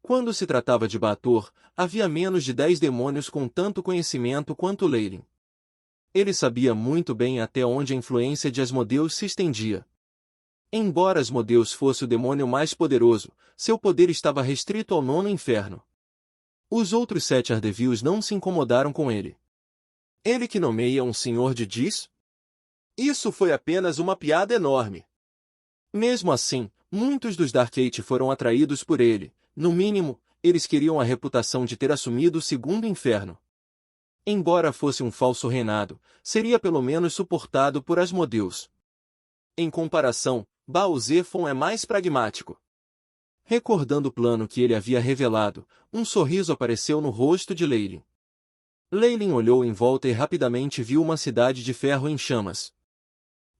Quando se tratava de Bator, havia menos de 10 demônios com tanto conhecimento quanto Leylin. Ele sabia muito bem até onde a influência de Asmodeus se estendia. Embora Asmodeus fosse o demônio mais poderoso, seu poder estava restrito ao nono inferno. Os outros 7 Ardevils não se incomodaram com ele. Ele que nomeia um senhor de Dis? Isso foi apenas uma piada enorme. Mesmo assim, muitos dos Dark-8 foram atraídos por ele. No mínimo, eles queriam a reputação de ter assumido o segundo inferno. Embora fosse um falso reinado, seria pelo menos suportado por Asmodeus. Em comparação, Baal Zephon é mais pragmático. Recordando o plano que ele havia revelado, um sorriso apareceu no rosto de Leylin. Leylin olhou em volta e rapidamente viu uma cidade de ferro em chamas.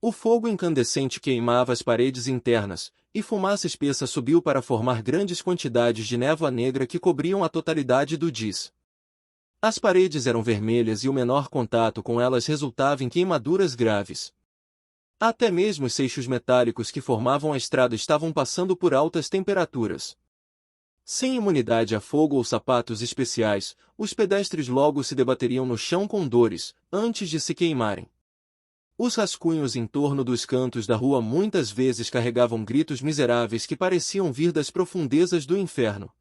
O fogo incandescente queimava as paredes internas, e fumaça espessa subiu para formar grandes quantidades de névoa negra que cobriam a totalidade do Dis. As paredes eram vermelhas e o menor contato com elas resultava em queimaduras graves. Até mesmo os seixos metálicos que formavam a estrada estavam passando por altas temperaturas. Sem imunidade a fogo ou sapatos especiais, os pedestres logo se debateriam no chão com dores, antes de se queimarem. Os rascunhos em torno dos cantos da rua muitas vezes carregavam gritos miseráveis que pareciam vir das profundezas do inferno.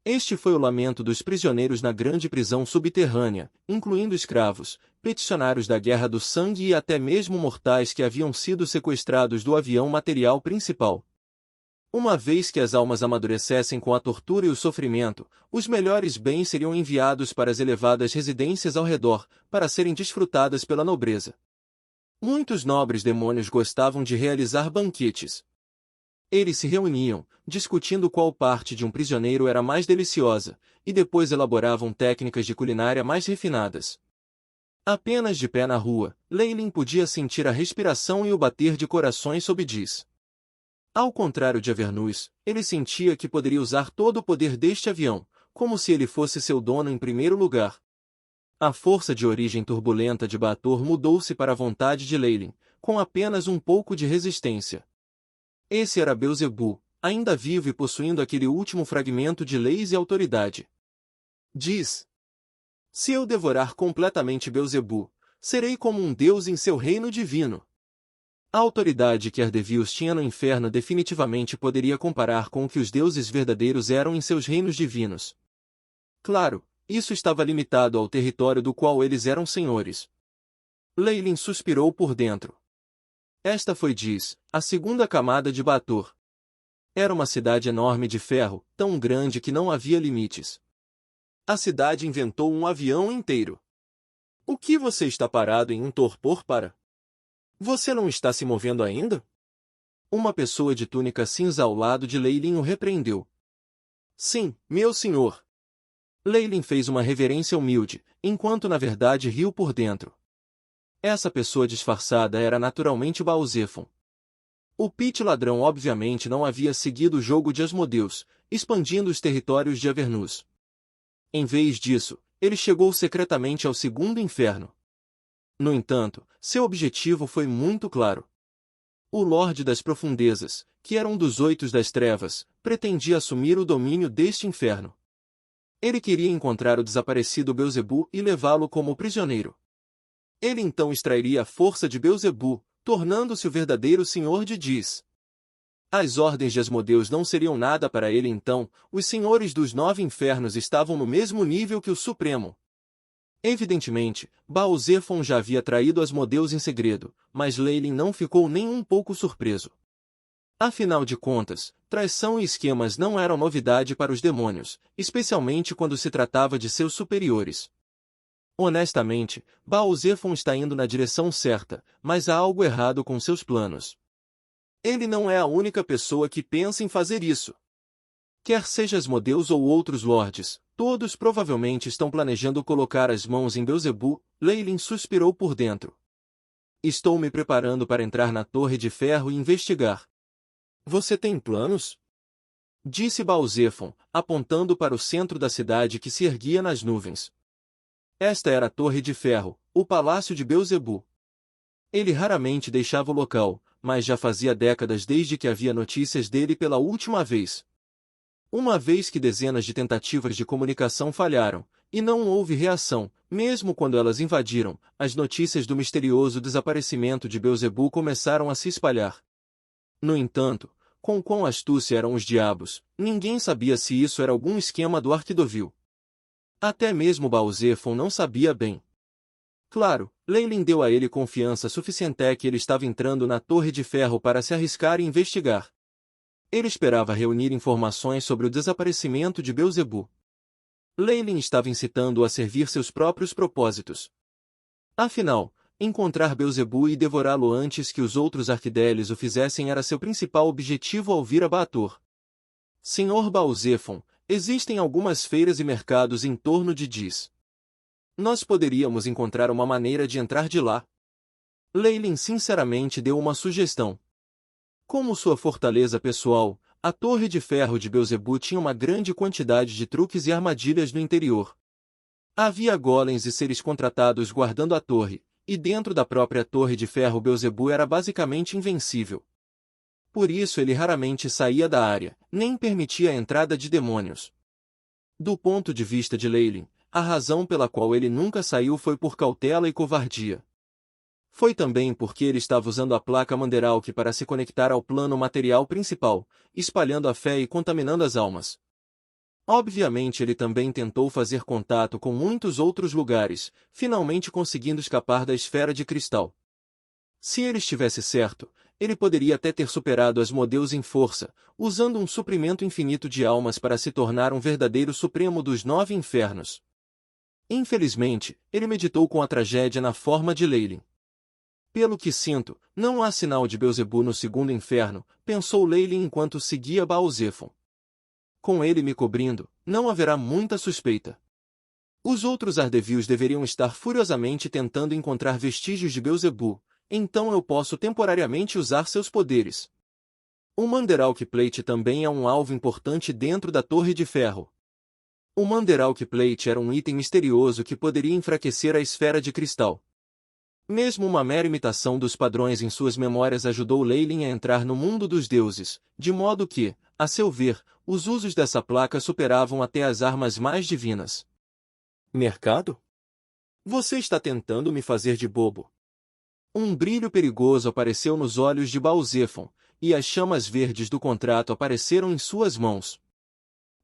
Este foi o lamento dos prisioneiros na grande prisão subterrânea, incluindo escravos, peticionários da Guerra do Sangue e até mesmo mortais que haviam sido sequestrados do avião material principal. Uma vez que as almas amadurecessem com a tortura e o sofrimento, os melhores bens seriam enviados para as elevadas residências ao redor, para serem desfrutadas pela nobreza. Muitos nobres demônios gostavam de realizar banquetes. Eles se reuniam, discutindo qual parte de um prisioneiro era mais deliciosa, e depois elaboravam técnicas de culinária mais refinadas. Apenas de pé na rua, Leylin podia sentir a respiração e o bater de corações sob Dis. Ao contrário de Avernus, ele sentia que poderia usar todo o poder deste avião, como se ele fosse seu dono em primeiro lugar. A força de origem turbulenta de Bator mudou-se para a vontade de Leylin, com apenas um pouco de resistência. Esse era Beelzebu, ainda vivo e possuindo aquele último fragmento de leis e autoridade. Diz: se eu devorar completamente Beelzebu, serei como um deus em seu reino divino. A autoridade que Ardevils tinha no inferno definitivamente poderia comparar com o que os deuses verdadeiros eram em seus reinos divinos. Claro, isso estava limitado ao território do qual eles eram senhores. Leylin suspirou por dentro. Esta foi Dis, a segunda camada de Bator. Era uma cidade enorme de ferro, tão grande que não havia limites. A cidade inventou um avião inteiro. O que você está parado em um torpor para? Você não está se movendo ainda? Uma pessoa de túnica cinza ao lado de Leylin o repreendeu. Sim, meu senhor. Leylin fez uma reverência humilde, enquanto na verdade riu por dentro. Essa pessoa disfarçada era naturalmente Baal Zephon. O Pit ladrão obviamente não havia seguido o jogo de Asmodeus, expandindo os territórios de Avernus. Em vez disso, ele chegou secretamente ao segundo inferno. No entanto, seu objetivo foi muito claro. O Lorde das Profundezas, que era um dos 8 das Trevas, pretendia assumir o domínio deste inferno. Ele queria encontrar o desaparecido Beelzebu e levá-lo como prisioneiro. Ele então extrairia a força de Beelzebu, tornando-se o verdadeiro senhor de Dis. As ordens de Asmodeus não seriam nada para ele então, os senhores dos 9 infernos estavam no mesmo nível que o Supremo. Evidentemente, Baal Zephon já havia traído Asmodeus em segredo, mas Leylin não ficou nem um pouco surpreso. Afinal de contas, traição e esquemas não eram novidade para os demônios, especialmente quando se tratava de seus superiores. Honestamente, Baal Zephon está indo na direção certa, mas há algo errado com seus planos. Ele não é a única pessoa que pensa em fazer isso. Quer seja Asmodeus ou outros lordes, todos provavelmente estão planejando colocar as mãos em Beelzebu. Leylin suspirou por dentro. Estou me preparando para entrar na Torre de Ferro e investigar. Você tem planos? Disse Baal Zephon, apontando para o centro da cidade que se erguia nas nuvens. Esta era a Torre de Ferro, o palácio de Beelzebu. Ele raramente deixava o local, mas já fazia décadas desde que havia notícias dele pela última vez. Uma vez que dezenas de tentativas de comunicação falharam, e não houve reação, mesmo quando elas invadiram, as notícias do misterioso desaparecimento de Beelzebub começaram a se espalhar. No entanto, com quão astúcia eram os diabos, ninguém sabia se isso era algum esquema do Arquidovil. Até mesmo Baal-Zephon não sabia bem. Claro, Leilin deu a ele confiança suficiente que ele estava entrando na Torre de Ferro para se arriscar e investigar. Ele esperava reunir informações sobre o desaparecimento de Beelzebub. Leilin estava incitando-o a servir seus próprios propósitos. Afinal, encontrar Beelzebub e devorá-lo antes que os outros arquideles o fizessem era seu principal objetivo ao vir a Baator. Senhor Baal-Zephon, existem algumas feiras e mercados em torno de Dis. Nós poderíamos encontrar uma maneira de entrar de lá. Leilin sinceramente deu uma sugestão. Como sua fortaleza pessoal, a Torre de Ferro de Beelzebub tinha uma grande quantidade de truques e armadilhas no interior. Havia golems e seres contratados guardando a torre, e dentro da própria Torre de Ferro Beelzebub era basicamente invencível. Por isso ele raramente saía da área, nem permitia a entrada de demônios. Do ponto de vista de Leilin, a razão pela qual ele nunca saiu foi por cautela e covardia. Foi também porque ele estava usando a placa Manderalk para se conectar ao plano material principal, espalhando a fé e contaminando as almas. Obviamente ele também tentou fazer contato com muitos outros lugares, finalmente conseguindo escapar da esfera de cristal. Se ele estivesse certo, ele poderia até ter superado Asmodeus em força, usando um suprimento infinito de almas para se tornar um verdadeiro supremo dos 9 infernos. Infelizmente, ele meditou com a tragédia na forma de Leilin. Pelo que sinto, não há sinal de Beelzebub no segundo inferno, pensou Leilin enquanto seguia Baal-Zephon. Com ele me cobrindo, não haverá muita suspeita. Os outros Ardevils deveriam estar furiosamente tentando encontrar vestígios de Beelzebub, então eu posso temporariamente usar seus poderes. O Manderalk Plate também é um alvo importante dentro da Torre de Ferro. O Manderalk Plate era um item misterioso que poderia enfraquecer a esfera de cristal. Mesmo uma mera imitação dos padrões em suas memórias ajudou Leilin a entrar no mundo dos deuses, de modo que, a seu ver, os usos dessa placa superavam até as armas mais divinas. Mercado? Você está tentando me fazer de bobo. Um brilho perigoso apareceu nos olhos de Baal-Zephon, e as chamas verdes do contrato apareceram em suas mãos.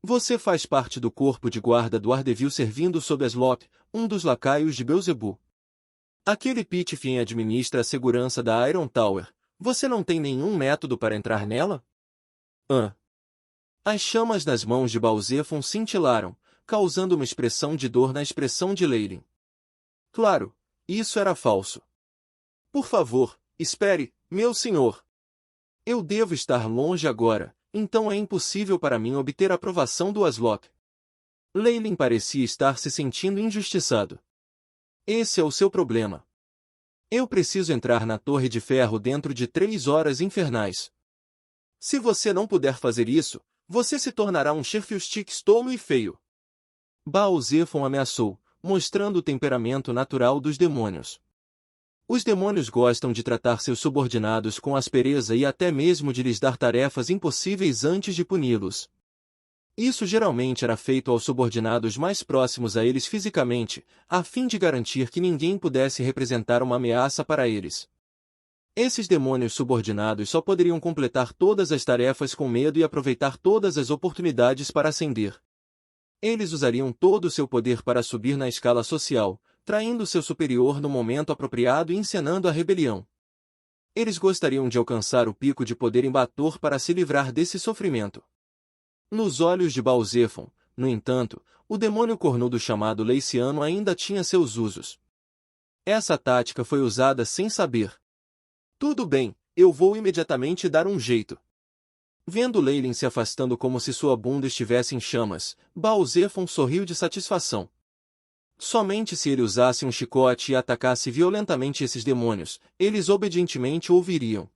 Você faz parte do corpo de guarda do Ardevil servindo sob Aslop, um dos lacaios de Beelzebub. Aquele Pitfin administra a segurança da Iron Tower. Você não tem nenhum método para entrar nela? As chamas nas mãos de Baal-Zephon cintilaram, causando uma expressão de dor na expressão de Leilin. Claro, isso era falso. Por favor, espere, meu senhor. Eu devo estar longe agora, então é impossível para mim obter a aprovação do Aslop. Leilin parecia estar se sentindo injustiçado. Esse é o seu problema. Eu preciso entrar na Torre de Ferro dentro de 3 horas infernais. Se você não puder fazer isso, você se tornará um Sheffield tolo e feio. Baal-Zephon ameaçou, mostrando o temperamento natural dos demônios. Os demônios gostam de tratar seus subordinados com aspereza e até mesmo de lhes dar tarefas impossíveis antes de puni-los. Isso geralmente era feito aos subordinados mais próximos a eles fisicamente, a fim de garantir que ninguém pudesse representar uma ameaça para eles. Esses demônios subordinados só poderiam completar todas as tarefas com medo e aproveitar todas as oportunidades para ascender. Eles usariam todo o seu poder para subir na escala social, traindo seu superior no momento apropriado e encenando a rebelião. Eles gostariam de alcançar o pico de poder em Baator para se livrar desse sofrimento. Nos olhos de Baal-Zephon, no entanto, o demônio cornudo chamado Leiciano ainda tinha seus usos. Essa tática foi usada sem saber. Tudo bem, eu vou imediatamente dar um jeito. Vendo Leilin se afastando como se sua bunda estivesse em chamas, Baal-Zephon sorriu de satisfação. Somente se ele usasse um chicote e atacasse violentamente esses demônios, eles obedientemente ouviriam.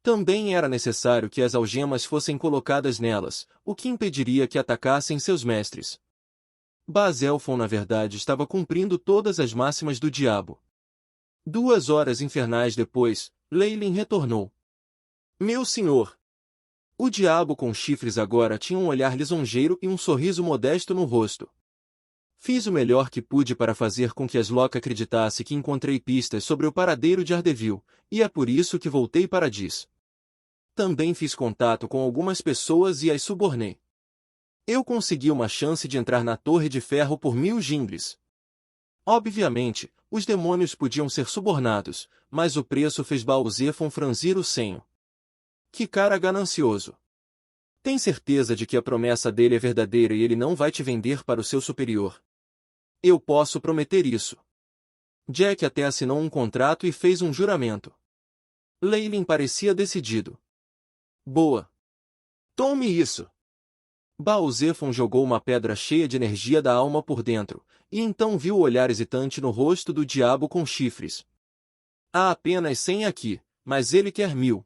Também era necessário que as algemas fossem colocadas nelas, o que impediria que atacassem seus mestres. Baal-Zephon na verdade estava cumprindo todas as máximas do diabo. 2 horas infernais depois, Leilin retornou. Meu senhor! O diabo com chifres agora tinha um olhar lisonjeiro e um sorriso modesto no rosto. Fiz o melhor que pude para fazer com que Aslock acreditasse que encontrei pistas sobre o paradeiro de Ardeville, e é por isso que voltei para Dis. Também fiz contato com algumas pessoas e as subornei. Eu consegui uma chance de entrar na Torre de Ferro por 1000 gingles. Obviamente, os demônios podiam ser subornados, mas o preço fez Baal-Zephon franzir o senho. Que cara ganancioso! Tem certeza de que a promessa dele é verdadeira e ele não vai te vender para o seu superior? Eu posso prometer isso. Jack até assinou um contrato e fez um juramento. Leyland parecia decidido. Boa! Tome isso! Baal-Zephon jogou uma pedra cheia de energia da alma por dentro, e então viu o olhar hesitante no rosto do diabo com chifres. Há apenas 100 aqui, mas ele quer 1000.